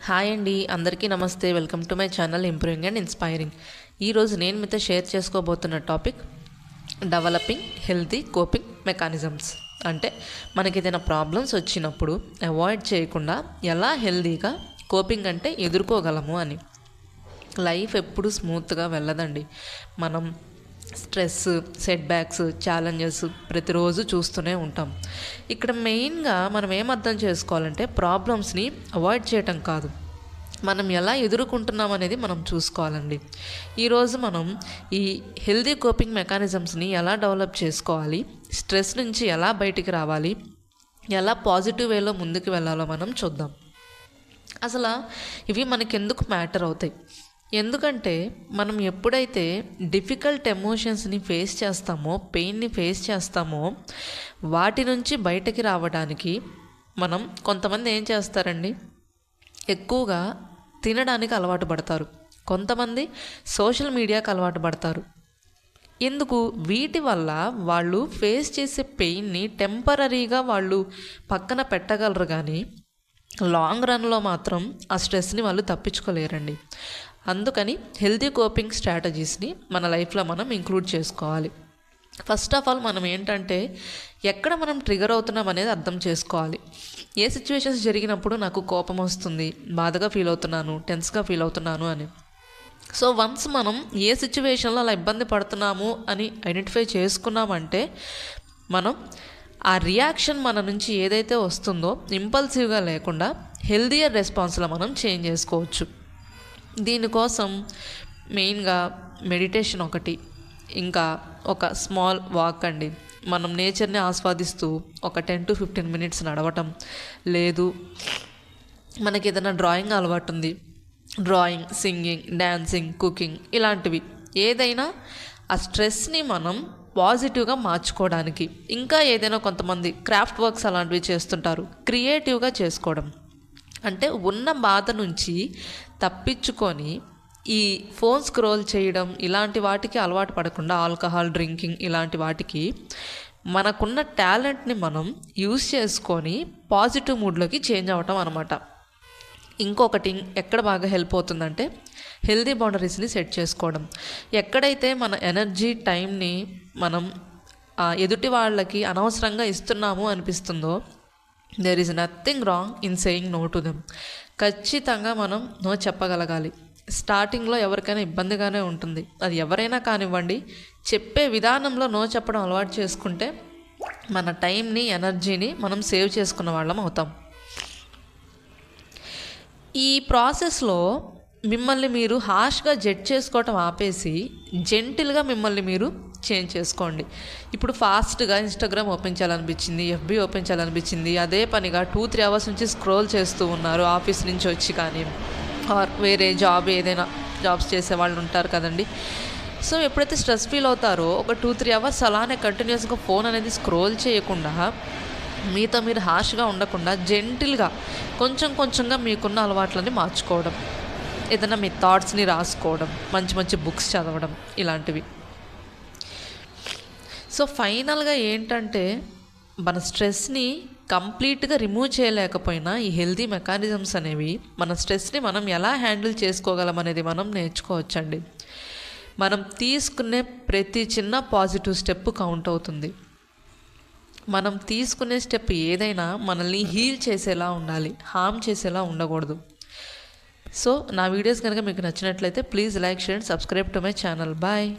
Hi అండి, అందరికీ నమస్తే. Welcome to my channel improving and inspiring. ఈరోజు నేను మీతో షేర్ చేసుకోబోతున్న topic developing healthy coping mechanisms. అంటే మనకి ఏదైనా ప్రాబ్లమ్స్ వచ్చినప్పుడు అవాయిడ్ చేయకుండా ఎలా హెల్తీగా కోపింగ్ అంటే ఎదుర్కోగలము అని. లైఫ్ ఎప్పుడు స్మూత్గా వెళ్ళదండి. మనం స్ట్రెస్, సెట్ బ్యాక్స్, ఛాలెంజెస్ ప్రతిరోజు చూస్తూనే ఉంటాం. ఇక్కడ మెయిన్గా మనం ఏం అర్థం చేసుకోవాలంటే ప్రాబ్లమ్స్ని అవాయిడ్ చేయటం కాదు, మనం ఎలా ఎదుర్కొంటున్నాం అనేది మనం చూసుకోవాలండి. ఈరోజు మనం ఈ హెల్తీ కోపింగ్ మెకానిజమ్స్ని ఎలా డెవలప్ చేసుకోవాలి, స్ట్రెస్ నుంచి ఎలా బయటికి రావాలి, ఎలా పాజిటివ్ వేలో ముందుకు వెళ్ళాలో మనం చూద్దాం. అసలు ఇవి మనకెందుకు మ్యాటర్ అవుతాయి? ఎందుకంటే మనం ఎప్పుడైతే డిఫికల్ట్ ఎమోషన్స్ని ఫేస్ చేస్తామో, పెయిన్ని ఫేస్ చేస్తామో, వాటి నుంచి బయటకి రావడానికి మనం కొంతమంది ఏం చేస్తారండి, ఎక్కువగా తినడానికి అలవాటు పడతారు, కొంతమంది సోషల్ మీడియాకి అలవాటు పడతారు. ఎందుకు? వీటి వల్ల వాళ్ళు ఫేస్ చేసే పెయిన్ని టెంపరీగా వాళ్ళు పక్కన పెట్టగలరు, కానీ లాంగ్ రన్లో మాత్రం ఆ స్ట్రెస్ని వాళ్ళు తప్పించుకోలేరండి. అందుకని హెల్తీ కోపింగ్ స్ట్రాటజీస్ని మన లైఫ్లో మనం ఇంక్లూడ్ చేసుకోవాలి. ఫస్ట్ ఆఫ్ ఆల్ మనం ఏంటంటే ఎక్కడ మనం ట్రిగర్ అవుతున్నాం అనేది అర్థం చేసుకోవాలి. ఏ సిచ్యువేషన్స్ జరిగినప్పుడు నాకు కోపం వస్తుంది, బాధగా ఫీల్ అవుతున్నాను, టెన్స్గా ఫీల్ అవుతున్నాను అని. సో వన్స్ మనం ఏ సిచ్యువేషన్లో అలా ఇబ్బంది పడుతున్నాము అని ఐడెంటిఫై చేసుకున్నామంటే మనం ఆ రియాక్షన్ మన నుంచి ఏదైతే వస్తుందో ఇంపల్సివ్గా లేకుండా హెల్దియర్ రెస్పాన్స్లో మనం చేంజ్ చేసుకోవచ్చు. దీనికోసం మెయిన్గా మెడిటేషన్ ఒకటి, ఇంకా ఒక స్మాల్ వాక్ అండి. మనం నేచర్ని ఆస్వాదిస్తూ ఒక 10 to 15 minutes నడవటం, లేదు మనకి ఏదైనా డ్రాయింగ్ అలవాటు ఉంది, డ్రాయింగ్, సింగింగ్, డ్యాన్సింగ్, కుకింగ్, ఇలాంటివి ఏదైనా ఆ స్ట్రెస్ని మనం పాజిటివ్గా మార్చుకోవడానికి. ఇంకా ఏదైనా కొంతమంది క్రాఫ్ట్ వర్క్స్ అలాంటివి చేస్తుంటారు, క్రియేటివ్గా చేసుకోవడం. అంటే ఉన్న బాధ నుంచి తప్పించుకొని ఈ ఫోన్ స్క్రోల్ చేయడం ఇలాంటి వాటికి అలవాటు పడకుండా, ఆల్కహాల్ డ్రింకింగ్ ఇలాంటి వాటికి మనకున్న టాలెంట్ని మనం యూస్ చేసుకొని పాజిటివ్ మూడ్లోకి చేంజ్ అవ్వటం అనమాట. ఇంకొకటి ఎక్కడ బాగా హెల్ప్ అవుతుందంటే హెల్దీ బౌండరీస్ని సెట్ చేసుకోవడం. ఎక్కడైతే మన ఎనర్జీ, టైంని మనం ఎదుటి వాళ్ళకి అనవసరంగా ఇస్తున్నాము అనిపిస్తుందో, there is nothing wrong in saying no to them. ఖచ్చితంగా మనం నో చెప్పగలగాలి. స్టార్టింగ్లో ఎవరికైనా ఇబ్బందిగానే ఉంటుంది, అది ఎవరైనా కానివ్వండి. చెప్పే విధానంలో నో చెప్పడం అలవాటు చేసుకుంటే మన టైంని, ఎనర్జీని మనం సేవ్ చేసుకున్న వాళ్ళం అవుతాం. ఈ ప్రాసెస్లో మిమ్మల్ని మీరు హార్ష్గా జడ్జ్ చేసుకోవటం ఆపేసి జెంటిల్గా మిమ్మల్ని మీరు చేంజ్ చేసుకోండి. ఇప్పుడు ఫాస్ట్గా ఇన్స్టాగ్రామ్ ఓపెన్ చేయాలనిపించింది, ఎఫ్బీ ఓపెన్ చేయాలనిపించింది, అదే పనిగా 2-3 hours నుంచి స్క్రోల్ చేస్తూ ఉన్నారు ఆఫీస్ నుంచి వచ్చి, కానీ ఆర్ వేరే జాబ్, ఏదైనా జాబ్స్ చేసే వాళ్ళు ఉంటారు కదండి. సో ఎప్పుడైతే స్ట్రెస్ ఫీల్ అవుతారో ఒక 2-3 hours అలానే కంటిన్యూస్గా ఫోన్ అనేది స్క్రోల్ చేయకుండా, మీతో మీరు హార్ష్గా ఉండకుండా జెంటిల్గా కొంచెం కొంచెంగా మీకున్న అలవాట్లని మార్చుకోవడం, ఏదైనా మీ థాట్స్ని రాసుకోవడం, మంచి మంచి బుక్స్ చదవడం, ఇలాంటివి. సో ఫైనల్గా ఏంటంటే మన స్ట్రెస్ని కంప్లీట్గా రిమూవ్ చేయలేకపోయినా ఈ హెల్తీ మెకానిజమ్స్ అనేవి మన స్ట్రెస్ని మనం ఎలా హ్యాండిల్ చేసుకోగలం అనేది మనం నేర్చుకోవచ్చండి. మనం తీసుకునే ప్రతి చిన్న పాజిటివ్ స్టెప్ కౌంట్ అవుతుంది. మనం తీసుకునే స్టెప్ ఏదైనా మనల్ని హీల్ చేసేలా ఉండాలి, హార్మ్ చేసేలా ఉండకూడదు. సో నా వీడియోస్ కనుక మీకు నచ్చినట్లయితే please like, share, subscribe to my channel. Bye.